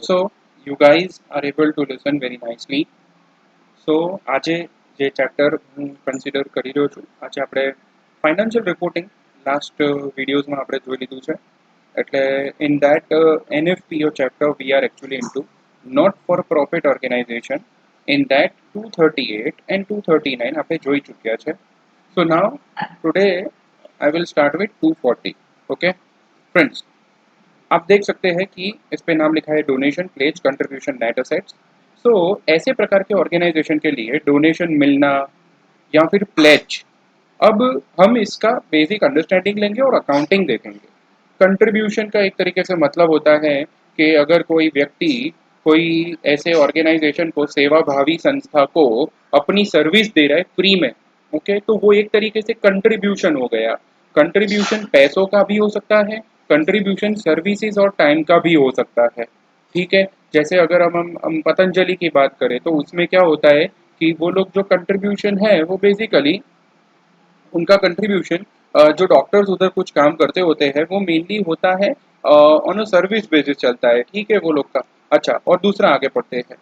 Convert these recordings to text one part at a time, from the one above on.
So you guys are able to listen very nicely. So આજે જે chapter હું consider કરી રહ્યો છું, આજે આપણે ફાઇનાન્શિયલ રિપોર્ટિંગ લાસ્ટ વિડીયોઝમાં આપણે જોઈ લીધું છે. એટલે in that NFPO chapter we are actually into not for profit organisation. In that 238 and 239 આપણે જોઈ ચૂક્યા છે. So now today I will start with 240. Okay friends, आप देख सकते हैं कि इस पे नाम लिखा है donation, pledge, contribution, net assets. So ऐसे प्रकार के ऑर्गेनाइजेशन के लिए डोनेशन मिलना या फिर प्लेज, अब हम इसका बेसिक अंडरस्टैंडिंग लेंगे और अकाउंटिंग देखेंगे. कंट्रीब्यूशन का एक तरीके से मतलब होता है कि अगर कोई व्यक्ति कोई ऐसे ऑर्गेनाइजेशन को, सेवा भावी संस्था को अपनी सर्विस दे रहा है फ्री में, ओके, तो वो एक तरीके से कंट्रीब्यूशन हो गया. कंट्रीब्यूशन पैसों का भी हो सकता है, कंट्रीब्यूशन सर्विसेज और टाइम का भी हो सकता है. ठीक है, जैसे अगर हम पतंजलि की बात करें तो उसमें क्या होता है कि वो लोग जो कंट्रीब्यूशन है वो बेसिकली उनका कंट्रीब्यूशन, जो डॉक्टर्स उधर कुछ काम करते होते हैं वो मेनली होता है ऑन अ सर्विस बेसिस चलता है. ठीक है, वो लोग का. अच्छा, और दूसरा आगे पढ़ते हैं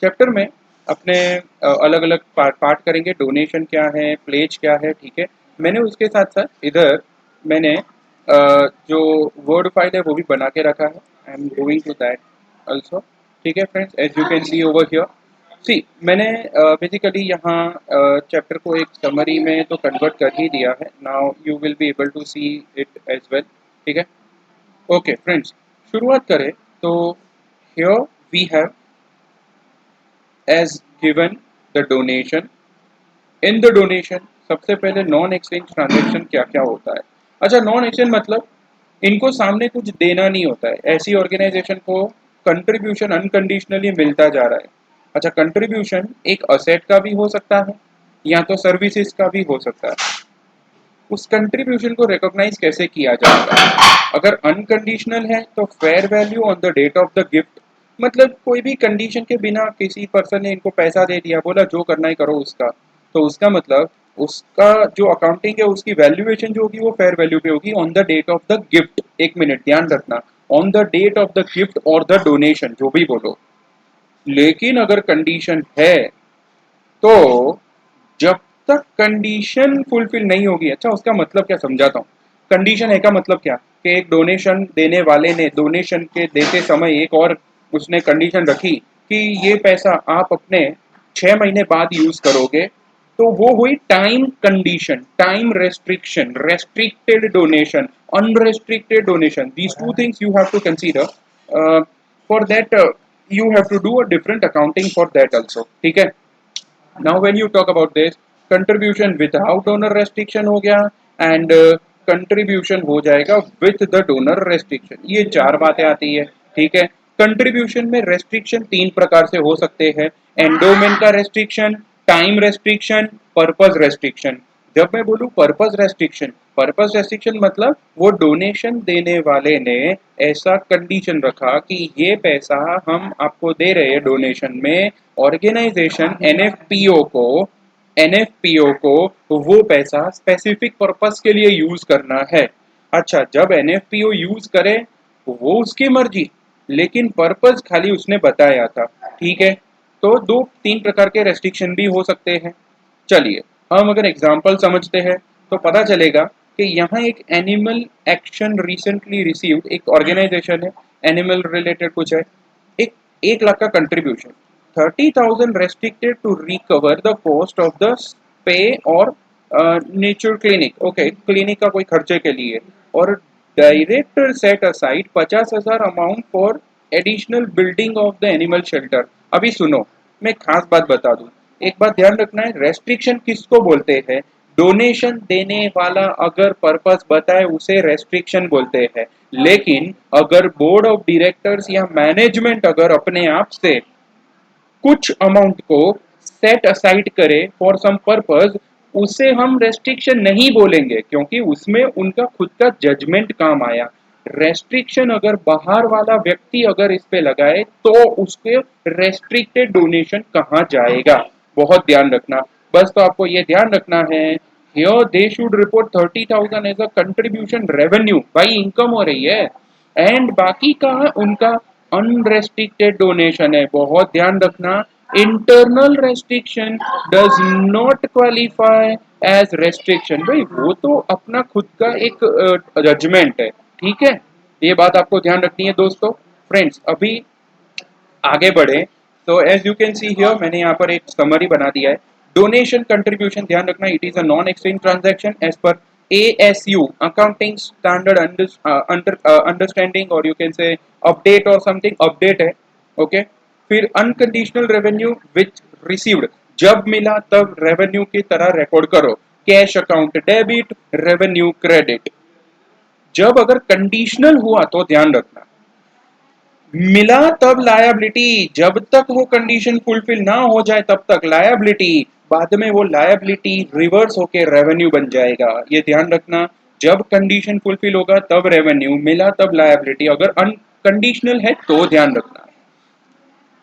चैप्टर में अपने अलग अलग पार्ट करेंगे. डोनेशन क्या है, प्लेज क्या है. ठीक है, मैंने उसके साथ साथ इधर मैंने जो वर्ड फाइल है वो भी बना के रखा है. I am going to that also. ठीक है friends, as you can see over here. See, मैंने बेसिकली यहाँ चैप्टर को एक समरी में तो कन्वर्ट कर ही दिया है. Now you will be able to see it as well. ठीक है, ओके फ्रेंड्स, शुरुआत करें तो here we have as given the donation. In the donation सबसे पहले नॉन एक्सचेंज ट्रांजेक्शन क्या क्या होता है. अच्छा, नॉन एक्सचेंज मतलब इनको सामने कुछ देना नहीं होता है. ऐसी ऑर्गेनाइजेशन को कंट्रीब्यूशन अनकंडीशनली मिलता जा रहा है. अच्छा, कंट्रीब्यूशन एक असेट का भी हो सकता है या तो सर्विसेज का भी हो सकता है. उस कंट्रीब्यूशन को रिकॉग्नाइज कैसे किया जाएगा. अगर अनकंडीशनल है तो fair value on the date of the gift, मतलब कोई भी कंडीशन के बिना किसी पर्सन ने इनको पैसा दे दिया, बोला जो करना है करो उसका, तो उसका मतलब उसका जो अकाउंटिंग है उसकी वैल्यूएशन जो होगी वो फेयर वैल्यू पे होगी on the date of the gift. एक मिनट ध्यान रखना, on the date of the gift और द डोनेशन, जो भी बोलो. लेकिन अगर कंडीशन है तो जब तक कंडीशन फुलफिल नहीं होगी, अच्छा उसका मतलब क्या समझाता हूँ. कंडीशन है का मतलब क्या कि एक डोनेशन देने वाले ने डोनेशन के देते समय एक और उसने कंडीशन रखी कि ये पैसा आप अपने 6 महीने बाद यूज करोगे, तो वो हुई time condition. Time restriction, restricted donation, unrestricted donation. These two things you have to consider. For that you have to do a different accounting for that also. ठीक है, now when you talk about this, contribution without donor restriction हो गया and contribution हो जाएगा with the donor restriction. ये चार बातें आती है. ठीक है, कंट्रीब्यूशन में रेस्ट्रिक्शन तीन प्रकार से हो सकते हैं. एंडोमेंट का restriction, time restriction, purpose restriction. जब मैं बोलूं पर्पस रेस्ट्रिक्शन मतलब वो डोनेशन देने वाले ने ऐसा कंडीशन रखा कि ये पैसा हम आपको दे रहे हैं डोनेशन में, ऑर्गेनाइजेशन एनएफपीओ को वो पैसा स्पेसिफिक पर्पस के लिए यूज करना है. अच्छा, जब एनएफपीओ यूज करे वो उसकी मर्जी, लेकिन पर्पस खाली उसने बताया था. ठीक है, तो दो तीन प्रकार के रेस्ट्रिक्शन भी हो सकते हैं. चलिए हम अगर एग्जाम्पल समझते हैं तो पता चलेगा कि यहाँ एक एनिमल एक्शन रिसेंटली रिसीव्ड, एक ऑर्गेनाइजेशन है, एनिमल रिलेटेड कुछ है. एक 1 लाख का contribution, 30,000 restricted to recover the cost of the pay और नेचर क्लिनिक. ओके, क्लिनिक का कोई खर्चे के लिए. और director set aside 50,000 amount for additional building of the animal shelter. अभी सुनो, मैं खास बात बता दूं, एक बात ध्यान रखना है. रेस्ट्रिक्शन किसको बोलते हैं? डोनेशन देने वाला अगर पर्पस बताए उसे रेस्ट्रिक्शन बोलते हैं. लेकिन अगर बोर्ड ऑफ डायरेक्टर्स या मैनेजमेंट अगर अपने आप से कुछ अमाउंट को सेट असाइड करे फॉर सम पर्पस, उसे हम रेस्ट्रिक्शन नहीं बोलेंगे क्योंकि उसमें उनका खुद का जजमेंट काम आया. रेस्ट्रिक्शन अगर बाहर वाला व्यक्ति अगर इस पे लगाए तो उसके रेस्ट्रिक्टेड डोनेशन कहाँ जाएगा, बहुत ध्यान रखना. बस तो आपको ये ध्यान रखना है, here they should report 30,000 as a contribution revenue, भाई इनकम हो रही है. एंड बाकी का उनका अनरेस्ट्रिक्टेड डोनेशन है, बहुत ध्यान रखना। Internal restriction does not qualify as restriction. भाई वो तो अपना खुद का एक जजमेंट है, ठीक है, ये बात आपको ध्यान रखनी है दोस्तों। फ्रेंड्स अभी आगे बढ़े तो as you can see here, मैंने यहाँ पर एक समरी बना दिया है। डोनेशन कंट्रीब्यूशन, ध्यान रखना, it is a non exchange transaction as per ASU accounting standard understanding, और यू कैन से अपडेट और समथिंग, अपडेट है, ओके। फिर अनकंडीशनल रेवेन्यू विच रिसीव्ड, जब मिला तब रेवेन्यू की तरह रिकॉर्ड करो। Cash account debit, revenue credit. जब अगर कंडीशनल हुआ तो ध्यान रखना, मिला तब लायबिलिटी, जब तक वो कंडीशन फुलफिल ना हो जाए तब तक लायबिलिटी, बाद में वो लायबिलिटी रिवर्स होके रेवेन्यू बन जाएगा, ये ध्यान रखना। जब कंडीशन फुलफिल होगा तब रेवेन्यू, मिला तब लायबिलिटी, अगर अनकंडीशनल है तो ध्यान रखना।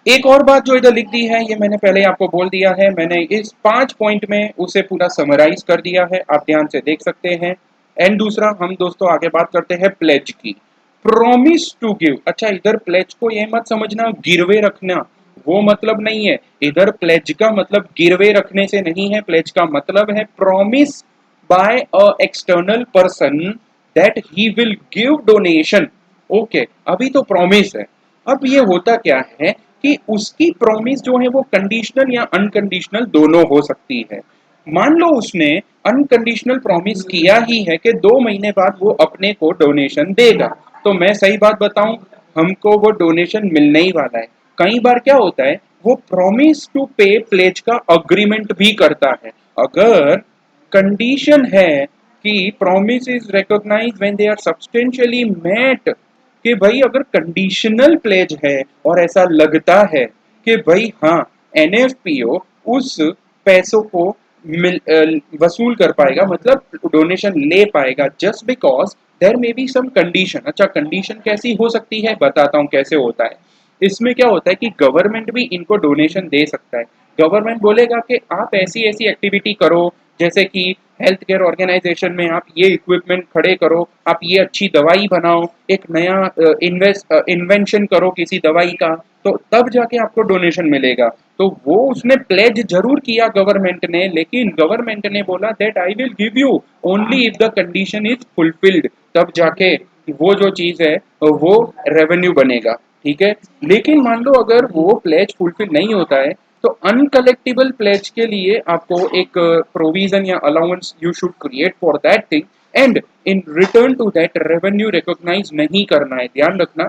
एक और बात जो इधर लिख दी है, ये मैंने पहले आपको बोल दिया है, मैंने इस 5 पॉइंट में उसे पूरा समराइज कर दिया है, आप ध्यान से देख सकते हैं। एंड दूसरा हम दोस्तों आगे बात करते हैं प्लेज की। प्रॉमिस टू गिव, अच्छा इधर प्लेज को ये मत समझना गिरवे रखना, वो मतलब नहीं है। इधर प्लेज का मतलब गिरवे रखने से नहीं है, प्लेज का मतलब है promise by a external person that he will give donation. Okay, अभी तो प्रॉमिस है। अब ये होता क्या है कि उसकी प्रॉमिस जो है वो कंडीशनल या अनकंडीशनल दोनों हो सकती है। मान लो उसने अनकंडीशनल प्रॉमिस किया ही है कि 2 महीने बाद वो अपने को डोनेशन देगा, तो मैं सही बात बताऊं, हमको वो डोनेशन मिलने ही वाला है। कई बार क्या होता है, वो प्रॉमिस टू पे प्लेज का अग्रीमेंट भी करता है। अगर कंडीशन है कि promise is recognise when they are substantially met, कि भाई अगर कंडीशनल प्लेज है और ऐसा लगता है कि भाई हाँ NFPO उस पैसों को वसूल कर पाएगा, मतलब डोनेशन ले पाएगा, just because there may be some condition. अच्छा कंडीशन कैसी हो सकती है, बताता हूँ कैसे होता है। इसमें क्या होता है कि गवर्नमेंट भी इनको डोनेशन दे सकता है। गवर्नमेंट बोलेगा कि आप ऐसी ऐसी एक्टिविटी करो, जैसे कि हेल्थ केयर ऑर्गेनाइजेशन में आप ये इक्विपमेंट खड़े करो, आप ये अच्छी दवाई बनाओ, एक नया इन्वेंशन करो किसी दवाई का, तो तब जाके आपको डोनेशन मिलेगा। तो वो उसने प्लेज जरूर किया गवर्नमेंट ने, लेकिन गवर्नमेंट ने बोला that I will give you only if the condition is fulfilled, तब जाके वो जो चीज है वो रेवेन्यू बनेगा, ठीक है। लेकिन मान लो अगर वो प्लेज फुलफिल नहीं होता है, तो अनकलेक्टिबल प्लेज के लिए आपको एक प्रोविजन या allowance you should create for that thing, and in return to that revenue recognise नहीं करना है। ध्यान रखना,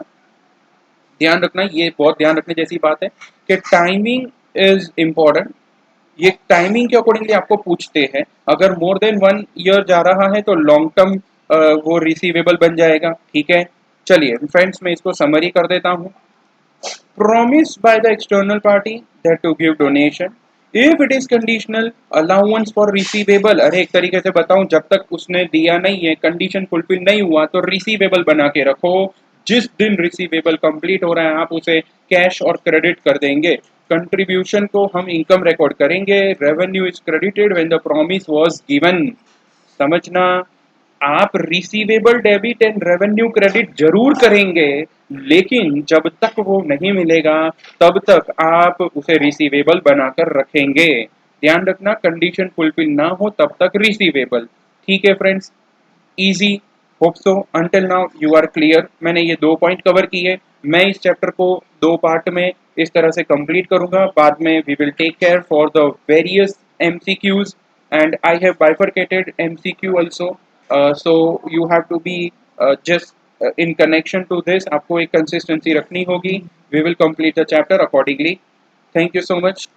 ध्यान रखना, ये बहुत ध्यान रखने जैसी बात है कि टाइमिंग इज इम्पोर्टेंट। ये टाइमिंग के अकॉर्डिंगली आपको पूछते हैं। अगर मोर देन 1 ईयर जा रहा है तो लॉन्ग टर्म वो रिसीवेबल बन जाएगा, ठीक है। चलिए फ्रेंड्स मैं इसको समरी कर देता हूँ। promised by the external party that to give donation if it is conditional allowance for receivable। अरे एक तरीके से बताऊं, जब तक उसने दिया नहीं है, कंडीशन फुलफिल नहीं हुआ, तो रिसीवेबल बना के रखो। जिस दिन रिसीवेबल कंप्लीट हो रहा है आप उसे कैश और क्रेडिट कर देंगे। कंट्रीब्यूशन को हम इनकम रिकॉर्ड करेंगे। Revenue is credited when the promise was given. समझना, आप receivable debit and revenue credit जरूर करेंगे, लेकिन जब तक वो नहीं मिलेगा तब तक आप उसे रिसीवेबल बनाकर रखेंगे। ध्यान रखना, कंडीशन फुलफिल ना हो तब तक रिसीवेबल, ठीक है friends. Easy, hope so until now you are clear. मैंने ये 2 पॉइंट कवर किए। मैं इस चैप्टर को 2 पार्ट में इस तरह से कंप्लीट करूंगा, बाद में we will take care for the various MCQs, and I have bifurcated MCQ also, so you have to be just in connection to this, आपको एक consistency रखनी होगी। We will complete the chapter accordingly. Thank you so much.